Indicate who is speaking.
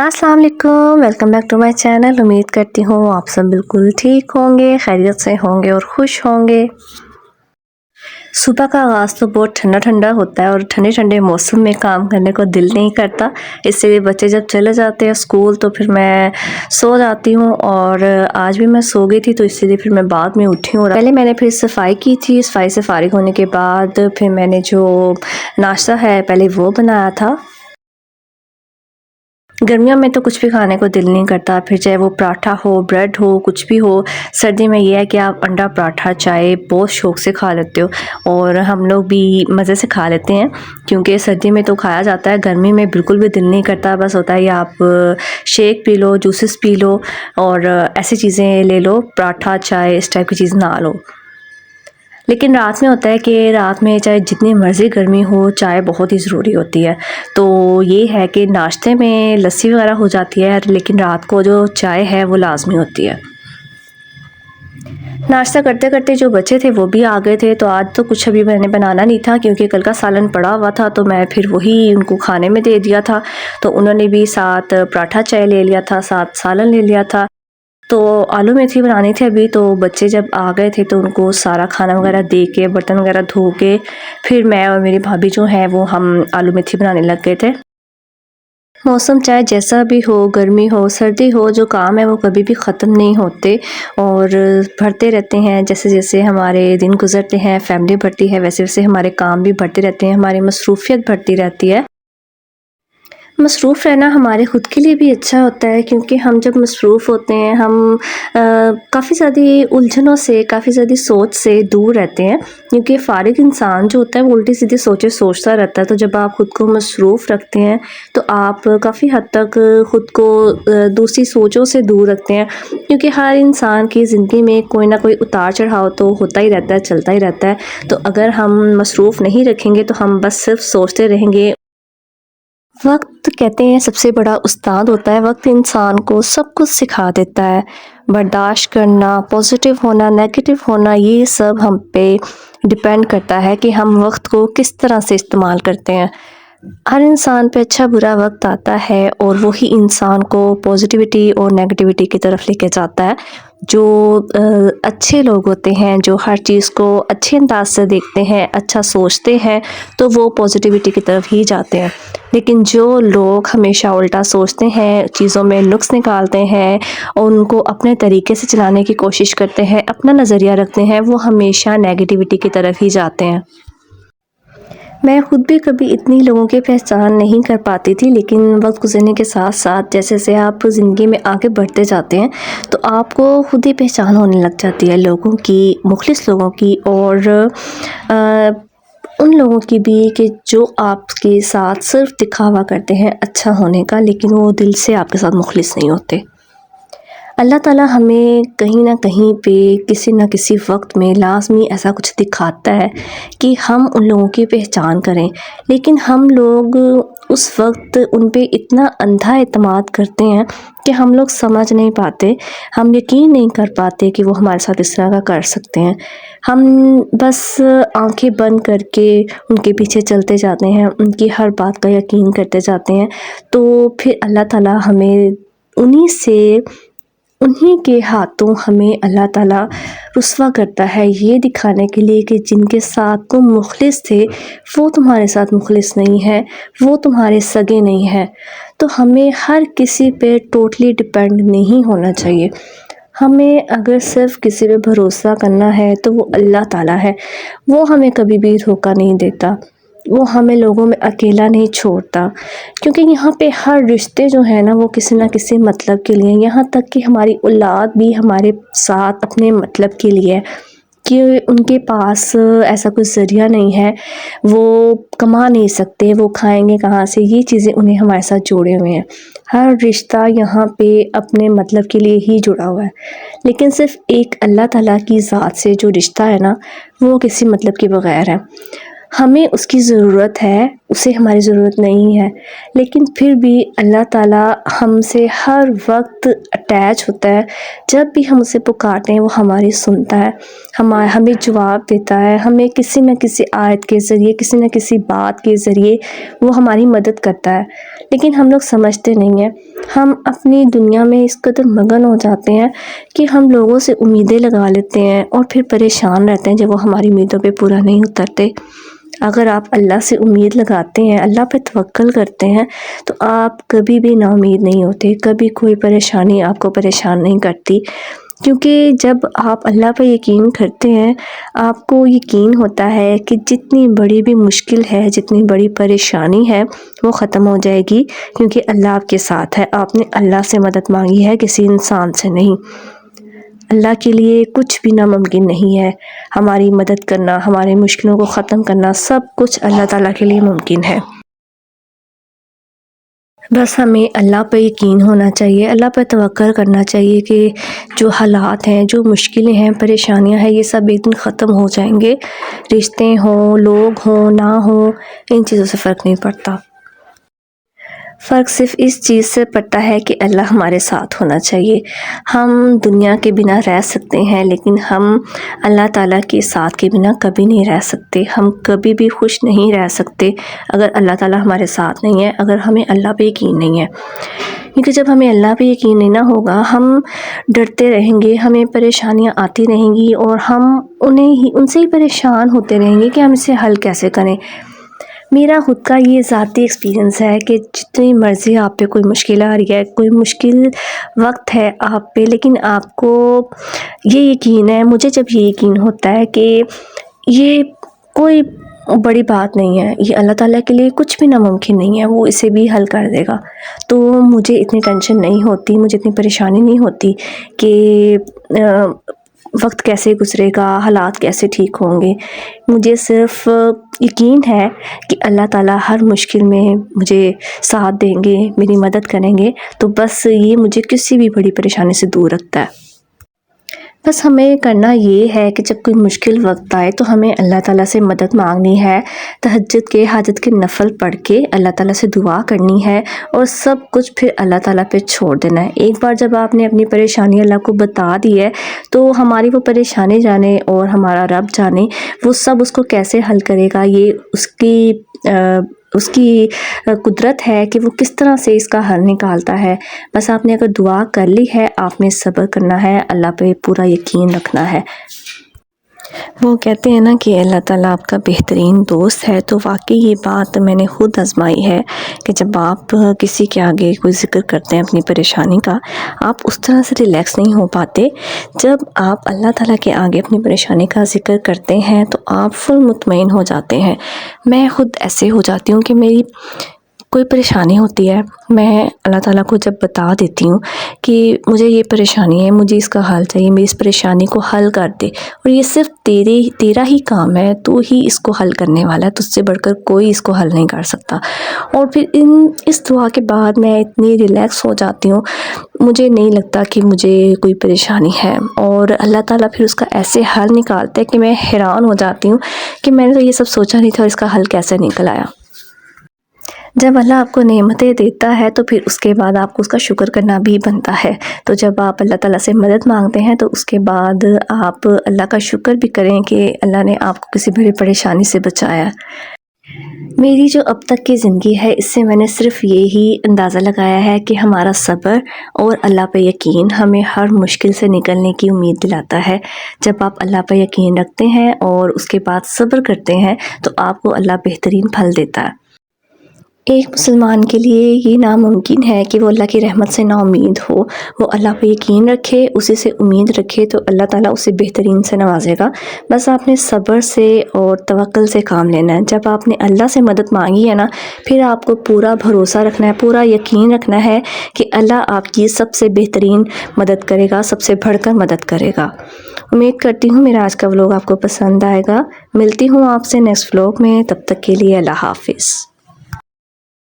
Speaker 1: अस्सलाम वालेकुम, welcome back to my channel. उम्मीद करती हूँ आप सब बिल्कुल ठीक होंगे, खैरियत से होंगे और खुश होंगे। सुबह का आगाज़ तो बहुत ठंडा ठंडा होता है और ठंडे ठंडे मौसम में काम करने को दिल नहीं करता। इसलिए बच्चे जब चले जाते हैं स्कूल तो फिर मैं सो जाती हूँ और आज भी मैं सो गई थी, तो इसलिए फिर मैं बाद में उठी हूँ। पहले मैंने फिर सफाई की थी। सफाई से फारिग होने के बाद फिर मैंने जो नाश्ता है पहले वो बनाया था। गर्मियों में तो कुछ भी खाने को दिल नहीं करता, फिर चाहे वो पराठा हो, ब्रेड हो, कुछ भी हो। सर्दी में ये है कि आप अंडा पराठा चाय बहुत शौक़ से खा लेते हो और हम लोग भी मज़े से खा लेते हैं, क्योंकि सर्दी में तो खाया जाता है, गर्मी में बिल्कुल भी दिल नहीं करता। बस होता है या आप shake P low, juices P low और ऐसी चीज़ें ले लो, पराठा चाय इस टाइप की चीज़ ना लो। लेकिन रात में होता है कि रात में चाहे जितनी मर्ज़ी गर्मी हो, चाय बहुत ही ज़रूरी होती है। तो ये है कि नाश्ते में लस्सी वगैरह हो जाती है, लेकिन रात को जो चाय है वो लाज़मी होती है। नाश्ता करते करते जो बच्चे थे वो भी आ गए थे, तो आज तो कुछ अभी मैंने बनाना नहीं था, क्योंकि कल का सालन पड़ा हुआ था, तो मैं फिर वही उनको खाने में दे दिया था। तो उन्होंने भी साथ पराठा चाय ले लिया था, साथ सालन ले लिया था। तो आलू मेथी बनानी थी अभी, तो बच्चे जब आ गए थे तो उनको सारा खाना वगैरह दे के, बर्तन वगैरह धो के, फिर मैं और मेरी भाभी जो है वो हम आलू मेथी बनाने लग गए थे। मौसम चाहे जैसा भी हो, गर्मी हो, सर्दी हो, जो काम है वो कभी भी ख़त्म नहीं होते और बढ़ते रहते हैं। जैसे जैसे हमारे दिन गुज़रते हैं, फैमिली बढ़ती है, वैसे वैसे हमारे काम भी बढ़ते रहते हैं, हमारी मसरूफ़ियत बढ़ती रहती है। मसरूफ़ रहना हमारे ख़ुद के लिए भी अच्छा होता है, क्योंकि हम जब मसरूफ़ होते हैं हम काफ़ी ज़्यादा उलझनों से, काफ़ी ज़्यादा सोच से दूर रहते हैं, क्योंकि फ़ारिग इंसान जो होता है वो उल्टी सीधी सोचें सोचता रहता है। तो जब आप ख़ुद को मसरूफ़ रखते हैं तो आप काफ़ी हद तक ख़ुद को दूसरी सोचों से दूर रखते हैं, क्योंकि हर इंसान की ज़िंदगी में कोई ना कोई उतार चढ़ाव तो होता ही रहता है, चलता ही रहता है। तो अगर हम मसरूफ़ नहीं रखेंगे तो हम बस सिर्फ सोचते रहेंगे। वक्त कहते हैं सबसे बड़ा उस्ताद होता है। वक्त इंसान को सब कुछ सिखा देता है, बर्दाश्त करना, पॉजिटिव होना, नेगेटिव होना, ये सब हम पे डिपेंड करता है कि हम वक्त को किस तरह से इस्तेमाल करते हैं। हर इंसान पे अच्छा बुरा वक्त आता है और वही इंसान को पॉजिटिविटी और नेगेटिविटी की तरफ लेके जाता है। जो अच्छे लोग होते हैं, जो हर चीज़ को अच्छे अंदाज से देखते हैं, अच्छा सोचते हैं, तो वो पॉजिटिविटी की तरफ ही जाते हैं। लेकिन जो लोग हमेशा उल्टा सोचते हैं, चीज़ों में नुक्स निकालते हैं और उनको अपने तरीके से चलाने की कोशिश करते हैं, अपना नज़रिया रखते हैं, वो हमेशा नेगेटिविटी की तरफ ही जाते हैं। मैं ख़ुद भी कभी इतनी लोगों की पहचान नहीं कर पाती थी, लेकिन वक्त गुज़रने के साथ साथ जैसे जैसे आप ज़िंदगी में आगे बढ़ते जाते हैं तो आपको ख़ुद ही पहचान होने लग जाती है लोगों की, मुख़लिस लोगों की और उन लोगों की भी कि जो आपके साथ सिर्फ दिखावा करते हैं अच्छा होने का, लेकिन वो दिल से आपके साथ मुख़लिस नहीं होते। अल्लाह ताला हमें कहीं ना कहीं पे किसी न किसी वक्त में लाज़मी ऐसा कुछ दिखाता है कि हम उन लोगों की पहचान करें, लेकिन हम लोग उस वक्त उन पे इतना अंधा एतमाद करते हैं कि हम लोग समझ नहीं पाते, हम यकीन नहीं कर पाते कि वो हमारे साथ इस तरह का कर सकते हैं। हम बस आंखें बंद करके उनके पीछे चलते जाते हैं, उनकी हर बात का यकीन करते जाते हैं। तो फिर अल्लाह ताला हमें उन्हीं के हाथों हमें अल्लाह ताला रुस्वा करता है, ये दिखाने के लिए कि जिनके साथ तुम मुख़लिस थे वो तुम्हारे साथ मुख़लिस नहीं है, वो तुम्हारे सगे नहीं है। तो हमें हर किसी पे टोटली डिपेंड नहीं होना चाहिए। हमें अगर सिर्फ़ किसी पे भरोसा करना है तो वो अल्लाह ताला है, वो हमें कभी भी धोखा नहीं देता, वो हमें लोगों में अकेला नहीं छोड़ता, क्योंकि यहाँ पे हर रिश्ते जो है ना वो किसी न किसी मतलब के लिए, यहाँ तक कि हमारी औलाद भी हमारे साथ अपने मतलब के लिए है कि उनके पास ऐसा कोई ज़रिया नहीं है, वो कमा नहीं सकते, वो खाएंगे कहाँ से, ये चीज़ें उन्हें हमारे साथ जोड़े हुए हैं। हर रिश्ता यहाँ पे अपने मतलब के लिए ही जुड़ा हुआ है, लेकिन सिर्फ़ एक अल्लाह ताला की ज़ात से जो रिश्ता है ना वो किसी मतलब के बग़ैर है। हमें उसकी ज़रूरत है اسے ہماری ضرورت نہیں ہے، لیکن پھر بھی اللہ تعالیٰ ہم سے ہر وقت اٹیچ ہوتا ہے۔ جب بھی ہم اسے پکارتے ہیں وہ ہماری سنتا ہے، ہمیں جواب دیتا ہے، ہمیں کسی نہ کسی آیت کے ذریعے، کسی نہ کسی بات کے ذریعے وہ ہماری مدد کرتا ہے۔ لیکن ہم لوگ سمجھتے نہیں ہیں، ہم اپنی دنیا میں اس قدر مگن ہو جاتے ہیں کہ ہم لوگوں سے امیدیں لگا لیتے ہیں اور پھر پریشان رہتے ہیں جب وہ ہماری امیدوں پہ پورا نہیں اترتے۔ اگر آپ اللہ سے امید لگاتے ہیں، اللہ پہ توکل کرتے ہیں، تو آپ کبھی بھی نا امید نہیں ہوتے، کبھی کوئی پریشانی آپ کو پریشان نہیں کرتی، کیونکہ جب آپ اللہ پہ یقین کرتے ہیں، آپ کو یقین ہوتا ہے کہ جتنی بڑی بھی مشکل ہے، جتنی بڑی پریشانی ہے وہ ختم ہو جائے گی، کیونکہ اللہ آپ کے ساتھ ہے۔ آپ نے اللہ سے مدد مانگی ہے، کسی انسان سے نہیں۔ اللہ کے لیے کچھ بھی ناممکن نہیں ہے۔ ہماری مدد کرنا، ہماری مشکلوں کو ختم کرنا، سب کچھ اللہ تعالیٰ کے لیے ممکن ہے۔ بس ہمیں اللہ پہ یقین ہونا چاہیے، اللہ پہ توکل کرنا چاہیے کہ جو حالات ہیں، جو مشکلیں ہیں، پریشانیاں ہیں، یہ سب ایک دن ختم ہو جائیں گے۔ رشتے ہوں، لوگ ہوں، نہ ہوں، ان چیزوں سے فرق نہیں پڑتا۔ فرق صرف اس چیز سے پڑتا ہے کہ اللہ ہمارے ساتھ ہونا چاہیے۔ ہم دنیا کے بنا رہ سکتے ہیں، لیکن ہم اللہ تعالیٰ کے ساتھ کے بنا کبھی نہیں رہ سکتے۔ ہم کبھی بھی خوش نہیں رہ سکتے اگر اللہ تعالیٰ ہمارے ساتھ نہیں ہے، اگر ہمیں اللہ پہ یقین نہیں ہے۔ کیونکہ جب ہمیں اللہ پہ یقین نہیں نہ ہوگا، ہم ڈرتے رہیں گے، ہمیں پریشانیاں آتی رہیں گی اور ہم ان سے ہی پریشان ہوتے رہیں گے کہ ہم اسے حل کیسے کریں۔ میرا خود کا یہ ذاتی ایکسپیرینس ہے کہ جتنی مرضی آپ پہ کوئی مشکل آ رہی ہے، کوئی مشکل وقت ہے آپ پہ، لیکن آپ کو یہ یقین ہے، مجھے جب یہ یقین ہوتا ہے کہ یہ کوئی بڑی بات نہیں ہے، یہ اللہ تعالیٰ کے لیے کچھ بھی ناممکن نہیں ہے، وہ اسے بھی حل کر دے گا، تو مجھے اتنی ٹینشن نہیں ہوتی، مجھے اتنی پریشانی نہیں ہوتی کہ وقت کیسے گزرے گا، حالات کیسے ٹھیک ہوں گے۔ مجھے صرف یقین ہے کہ اللہ تعالیٰ ہر مشکل میں مجھے ساتھ دیں گے، میری مدد کریں گے، تو بس یہ مجھے کسی بھی بڑی پریشانی سے دور رکھتا ہے۔ بس ہمیں کرنا یہ ہے کہ جب کوئی مشکل وقت آئے تو ہمیں اللہ تعالیٰ سے مدد مانگنی ہے، تہجد کے، حاجت کے نفل پڑھ کے اللہ تعالیٰ سے دعا کرنی ہے اور سب کچھ پھر اللہ تعالیٰ پہ چھوڑ دینا ہے۔ ایک بار جب آپ نے اپنی پریشانی اللہ کو بتا دی ہے تو ہماری وہ پریشانی جانے اور ہمارا رب جانے وہ سب اس کو کیسے حل کرے گا، یہ اس کی قدرت ہے کہ وہ کس طرح سے اس کا حل نکالتا ہے۔ بس آپ نے اگر دعا کر لی ہے، آپ نے صبر کرنا ہے، اللہ پہ پورا یقین رکھنا ہے۔ وہ کہتے ہیں نا کہ اللہ تعالیٰ آپ کا بہترین دوست ہے، تو واقعی یہ بات میں نے خود آزمائی ہے کہ جب آپ کسی کے آگے کوئی ذکر کرتے ہیں اپنی پریشانی کا، آپ اس طرح سے ریلیکس نہیں ہو پاتے۔ جب آپ اللہ تعالیٰ کے آگے اپنی پریشانی کا ذکر کرتے ہیں تو آپ فل مطمئن ہو جاتے ہیں۔ میں خود ایسے ہو جاتی ہوں کہ میری کوئی پریشانی ہوتی ہے، میں اللہ تعالیٰ کو جب بتا دیتی ہوں کہ مجھے یہ پریشانی ہے، مجھے اس کا حل چاہیے، میری اس پریشانی کو حل کر دے، اور یہ صرف تیرا ہی کام ہے، تو ہی اس کو حل کرنے والا ہے، تجھ سے بڑھ کر کوئی اس کو حل نہیں کر سکتا۔ اور پھر اس دعا کے بعد میں اتنی ریلیکس ہو جاتی ہوں، مجھے نہیں لگتا کہ مجھے کوئی پریشانی ہے، اور اللہ تعالیٰ پھر اس کا ایسے حل نکالتا ہے کہ میں حیران ہو جاتی ہوں کہ میں نے تو یہ سب سوچا نہیں تھا اور اس کا حل کیسے نکل آیا۔ جب اللہ آپ کو نعمتیں دیتا ہے تو پھر اس کے بعد آپ کو اس کا شکر کرنا بھی بنتا ہے۔ تو جب آپ اللہ تعالیٰ سے مدد مانگتے ہیں تو اس کے بعد آپ اللہ کا شکر بھی کریں کہ اللہ نے آپ کو کسی بڑی پریشانی سے بچایا۔ میری جو اب تک کی زندگی ہے، اس سے میں نے صرف یہی اندازہ لگایا ہے کہ ہمارا صبر اور اللہ پہ یقین ہمیں ہر مشکل سے نکلنے کی امید دلاتا ہے۔ جب آپ اللہ پہ یقین رکھتے ہیں اور اس کے بعد صبر کرتے ہیں تو آپ کو اللہ بہترین پھل دیتا ہے۔ ایک مسلمان کے لیے یہ ناممکن ہے کہ وہ اللہ کی رحمت سے نا امید ہو، وہ اللہ پہ یقین رکھے، اسی سے امید رکھے، تو اللہ تعالیٰ اسے بہترین سے نوازے گا۔ بس آپ نے صبر سے اور توکل سے کام لینا ہے۔ جب آپ نے اللہ سے مدد مانگی ہے نا، پھر آپ کو پورا بھروسہ رکھنا ہے، پورا یقین رکھنا ہے کہ اللہ آپ کی سب سے بہترین مدد کرے گا، سب سے بڑھ کر مدد کرے گا۔ امید کرتی ہوں میرا آج کا ولاگ آپ کو پسند آئے گا۔ ملتی ہوں آپ سے نیکسٹ ولاگ میں، تب تک کے لیے اللہ حافظ۔